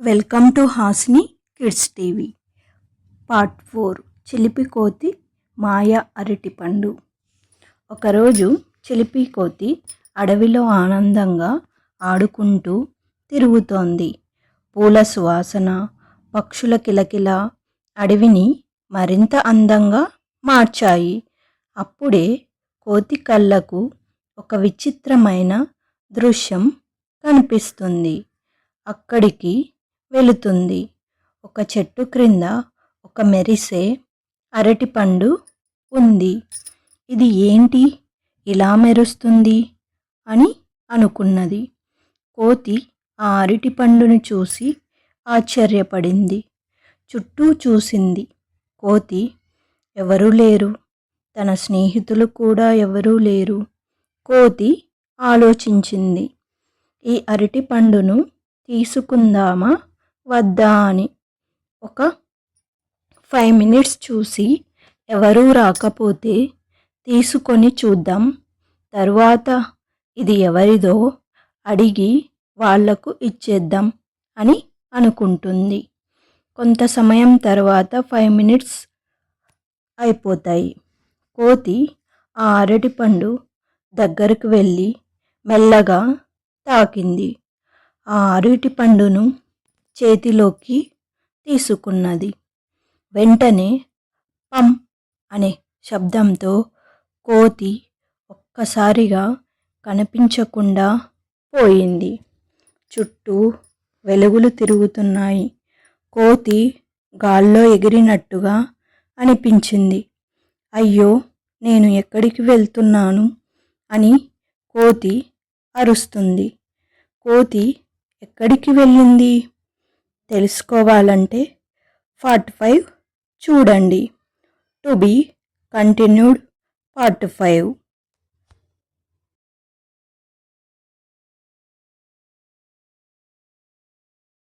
Welcome to Hasini kids TV. Part 4 చిలిపి కోతి మాయ అరటిపండు. ఒకరోజు చిలిపి కోతి అడవిలో ఆనందంగా ఆడుకుంటూ తిరుగుతోంది. పూల సువాసన, పక్షుల కిలకిల అడవిని మరింత అందంగా మార్చాయి. అప్పుడే కోతి కళ్ళకు ఒక విచిత్రమైన దృశ్యం కనిపిస్తుంది. అక్కడికి వెళుతుంది. ఒక చెట్టు క్రింద ఒక మెరిసే అరటిపండు ఉంది. ఇది ఏంటి ఇలా మెరుస్తుంది అని అనుకున్నది. కోతి ఆ అరటిపండును చూసి ఆశ్చర్యపడింది. చుట్టూ చూసింది. కోతి ఎవరూ లేరు. తన స్నేహితులు కూడా ఎవరూ లేరు. కోతి ఆలోచించింది, ఈ అరటిపండును తీసుకుందామా వద్దా అని. ఒక 5 minutes చూసి ఎవరూ రాకపోతే తీసుకొని చూద్దాం, తరువాత ఇది ఎవరిదో అడిగి వాళ్లకు ఇచ్చేద్దాం అని అనుకుంటుంది. కొంత సమయం తర్వాత 5 minutes అయిపోతాయి. కోతి ఆ అరటిపండు దగ్గరకు వెళ్ళి మెల్లగా తాకింది. ఆ అరటిపండును చేతిలోకి తీసుకున్నది. వెంటనే పం అనే శబ్దంతో కోతి ఒక్కసారిగా కనిపించకుండా పోయింది. చుట్టూ వెలుగులు తిరుగుతున్నాయి. కోతి గాల్లో ఎగిరినట్టుగా అనిపించింది. అయ్యో, నేను ఎక్కడికి వెళ్తున్నాను అని కోతి అరుస్తుంది. కోతి ఎక్కడికి వెళ్ళింది తెలుసుకోవాలంటే పార్ట్ 5 చూడండి. To be continued part 5.